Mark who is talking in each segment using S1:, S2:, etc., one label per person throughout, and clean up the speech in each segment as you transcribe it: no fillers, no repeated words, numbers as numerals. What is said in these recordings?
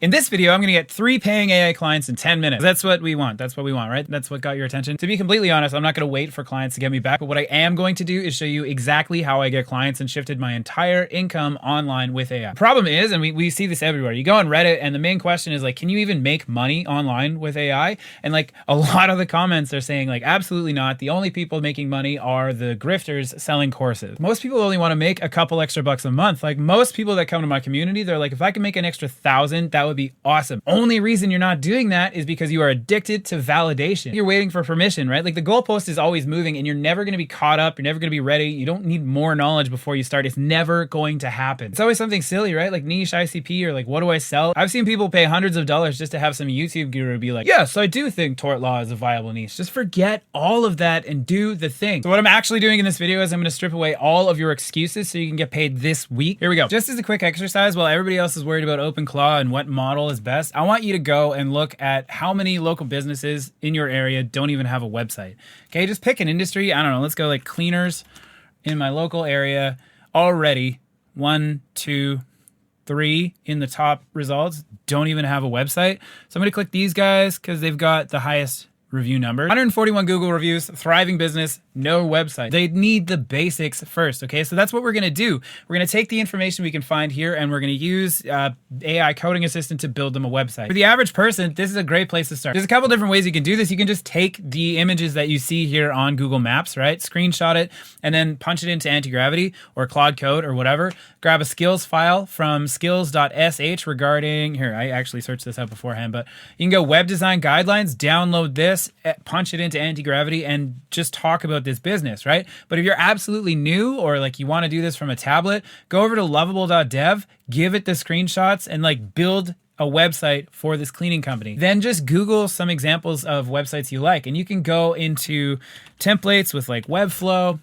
S1: In this video, I'm going to get 3 paying AI clients in 10 minutes. That's what we want. That's what we want, right? That's what got your attention. To be completely honest, I'm not going to wait for clients to get me back, but what I am going to do is show you exactly how I get clients and shifted my entire income online with AI. The problem is, and we see this everywhere, you go on Reddit and the main question is like, can you even make money online with AI? And like a lot of the comments are saying like, absolutely not. The only people making money are the grifters selling courses. Most people only want to make a couple extra bucks a month. Like most people that come to my community, they're like, if I can make an extra 1,000, that would be awesome. Only reason you're not doing that is because you are addicted to validation. You're waiting for permission, right? Like the goalpost is always moving and you're never going to be caught up. You're never going to be ready. You don't need more knowledge before you start. It's never going to happen. It's always something silly, right? Like niche ICP or like, what do I sell? I've seen people pay hundreds of dollars just to have some YouTube guru be like, yes, I do think tort law is a viable niche. Just forget all of that and do the thing. So what I'm actually doing in this video is I'm going to strip away all of your excuses so you can get paid this week. Here we go. Just as a quick exercise, while everybody else is worried about OpenClaw and what model is best, I want you to go and look at how many local businesses in your area don't even have a website. Okay, just pick an industry. I don't know. Let's go like cleaners in my local area. Already 1, 2, 3 in the top results don't even have a website. So I'm going to click these guys because they've got the highest review number. 141 Google reviews, thriving business, no website. They need the basics first, okay? So that's what we're gonna do. We're gonna take the information we can find here and we're gonna use AI coding assistant to build them a website. For the average person, this is a great place to start. There's a couple different ways you can do this. You can just take the images that you see here on Google Maps, right? Screenshot it and then punch it into Antigravity or Claude Code or whatever. Grab a skills file from skills.sh regarding, here, I actually searched this out beforehand, but you can go web design guidelines, download this, punch it into Antigravity and just talk about this business, right? But if you're absolutely new or like you want to do this from a tablet, go over to lovable.dev, give it the screenshots and like build a website for this cleaning company. Then just Google some examples of websites you like and you can go into templates with like Webflow,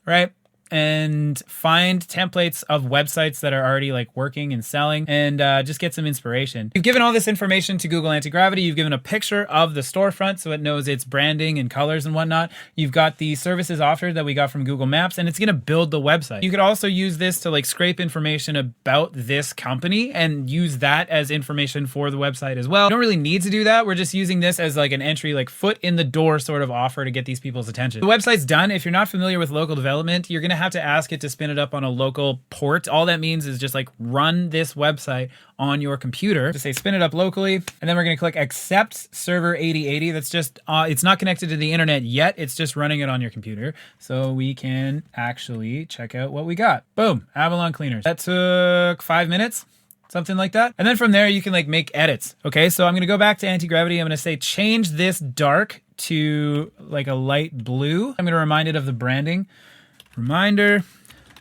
S1: right? And find templates of websites that are already like working and selling and just get some inspiration. You've given all this information to Google Antigravity. You've given a picture of the storefront so it knows its branding and colors and whatnot. You've got the services offered that we got from Google Maps and it's going to build the website. You could also use this to like scrape information about this company and use that as information for the website as well. You don't really need to do that. We're just using this as like an entry, like foot in the door sort of offer to get these people's attention. The website's done. If you're not familiar with local development, you're going to have to ask it to spin it up on a local port. All that means is just like run this website on your computer. Just say spin it up locally, and then we're going to click accept server 8080. That's just, it's not connected to the internet yet. It's just running it on your computer. So we can actually check out what we got. Boom, Avalon Cleaners. That took 5 minutes. Something like that. And then from there, you can like make edits. Okay, so I'm going to go back to Antigravity. I'm going to say change this dark to like a light blue. I'm going to remind it of the branding. Reminder,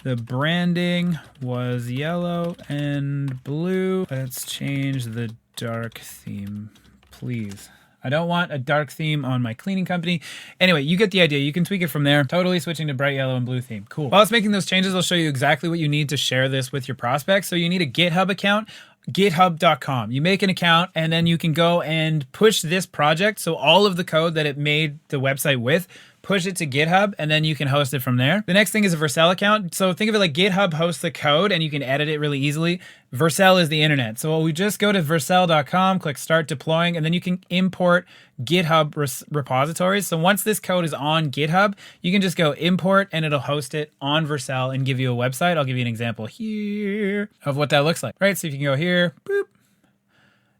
S1: the branding was yellow and blue. Let's change the dark theme, please. I don't want a dark theme on my cleaning company. Anyway, you get the idea. You can tweak it from there. Totally switching to bright yellow and blue theme. Cool. While it's making those changes, I'll show you exactly what you need to share this with your prospects. So you need a GitHub account. GitHub.com. You make an account and then you can go and push this project. So all of the code that it made the website with, push it to GitHub and then you can host it from there. The next thing is a Vercel account. So think of it like GitHub hosts the code and you can edit it really easily. Vercel is the internet. So we just go to vercel.com, click start deploying, and then you can import GitHub repositories. So once this code is on GitHub, you can just go import and it'll host it on Vercel and give you a website. I'll give you an example here of what that looks like. Right, so if you can go here, boop.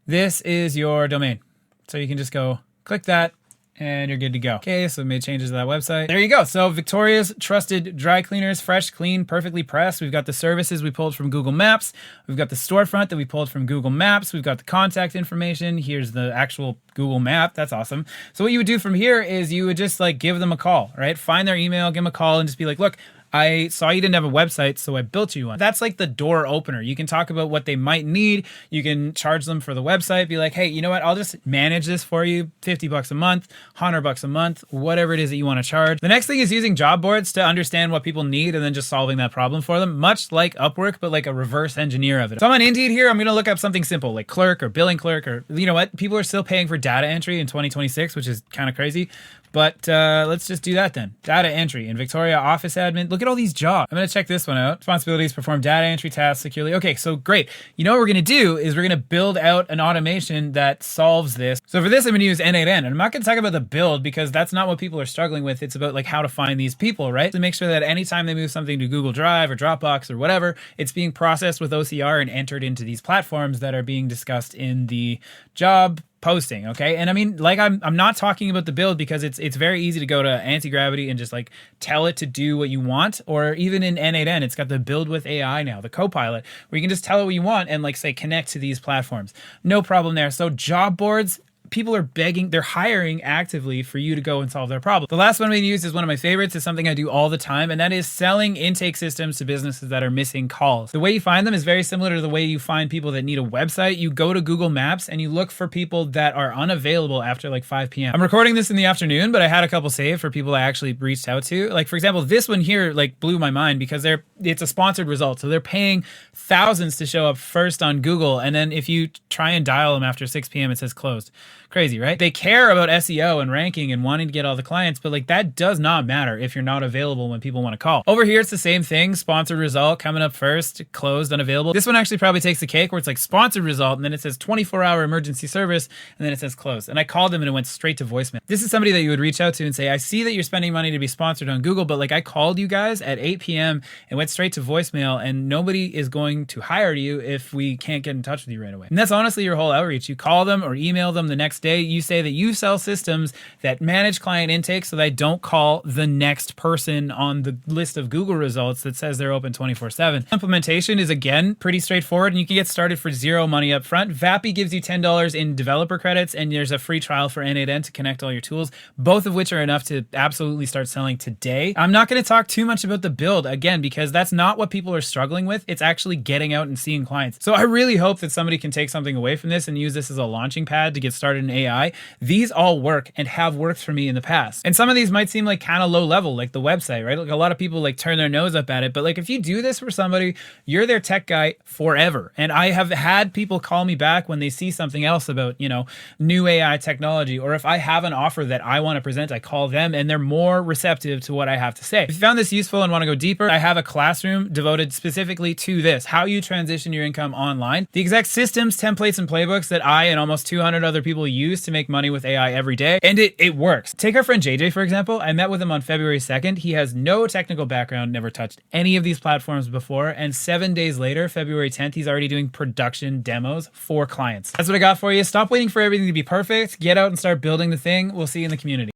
S1: This is your domain. So you can just go click that and you're good to go. Okay, so we made changes to that website. There you go. So Victoria's trusted dry cleaners, fresh, clean, perfectly pressed. We've got the services we pulled from Google Maps. We've got the storefront that we pulled from Google Maps. We've got the contact information. Here's the actual Google map. That's awesome. So what you would do from here is you would just like give them a call, right? Find their email, give them a call and just be like, look, I saw you didn't have a website, so I built you one. That's like the door opener. You can talk about what they might need. You can charge them for the website. Be like, hey, you know what? I'll just manage this for you. 50 bucks a month, 100 bucks a month, whatever it is that you want to charge. The next thing is using job boards to understand what people need and then just solving that problem for them, much like Upwork, but like a reverse engineer of it. So I'm on Indeed here. I'm going to look up something simple like clerk or billing clerk or, you know what? People are still paying for data entry in 2026, which is kind of crazy. But let's just do that then. Data entry in Victoria, office admin. Look at all these jobs. I'm going to check this one out. Responsibilities, perform data entry tasks securely. Okay, so great. You know what we're going to do is we're going to build out an automation that solves this. So for this, I'm going to use N8N. And I'm not going to talk about the build because that's not what people are struggling with. It's about like how to find these people, right? To make sure that anytime they move something to Google Drive or Dropbox or whatever, it's being processed with OCR and entered into these platforms that are being discussed in the job posting. Okay. And I mean, like, I'm not talking about the build because it's very easy to go to Antigravity and just like tell it to do what you want. Or even in N8N, it's got the build with AI now, the Copilot, where you can just tell it what you want and like say connect to these platforms. No problem there. So job boards, people are begging, they're hiring actively for you to go and solve their problem. The last one we use is one of my favorites. It's something I do all the time, and that is selling intake systems to businesses that are missing calls. The way you find them is very similar to the way you find people that need a website. You go to Google Maps and you look for people that are unavailable after like 5 p.m. I'm recording this in the afternoon, but I had a couple saved for people I actually reached out to. Like, for example, this one here like blew my mind because it's a sponsored result. So they're paying thousands to show up first on Google, and then if you try and dial them after 6 p.m., it says closed. Crazy, right? They care about SEO and ranking and wanting to get all the clients, but like that does not matter if you're not available when people want to call. Over here, it's the same thing. Sponsored result coming up first, closed, unavailable. This one actually probably takes the cake where it's like sponsored result and then it says 24-hour emergency service and then it says closed. And I called them and it went straight to voicemail. This is somebody that you would reach out to and say, I see that you're spending money to be sponsored on Google, but like I called you guys at 8 p.m. and went straight to voicemail, and nobody is going to hire you if we can't get in touch with you right away. And that's honestly your whole outreach. You call them or email them the next day. You say that you sell systems that manage client intake so that I don't call the next person on the list of Google results that says they're open 24/7. Implementation is again pretty straightforward, and you can get started for zero money up front. Vappy gives you $10 in developer credits, and there's a free trial for N8N to connect all your tools, both of which are enough to absolutely start selling today. I'm not going to talk too much about the build again because that's not what people are struggling with. It's actually getting out and seeing clients. So I really hope that somebody can take something away from this and use this as a launching pad to get started in AI. These all work and have worked for me in the past. And some of these might seem like kind of low level, like the website, right? Like a lot of people like turn their nose up at it, but like if you do this for somebody, you're their tech guy forever. And I have had people call me back when they see something else about, you know, new AI technology, or if I have an offer that I want to present, I call them and they're more receptive to what I have to say. If you found this useful and want to go deeper, I have a classroom devoted specifically to this, how you transition your income online. The exact systems, templates, and playbooks that I and almost 200 other people use to make money with AI every day, and it works. Take our friend JJ, for example. I met with him on February 2nd. He has no technical background, never touched any of these platforms before, and 7 days later, February 10th, he's already doing production demos for clients. That's what I got for you. Stop waiting for everything to be perfect. Get out and start building the thing. We'll see you in the community.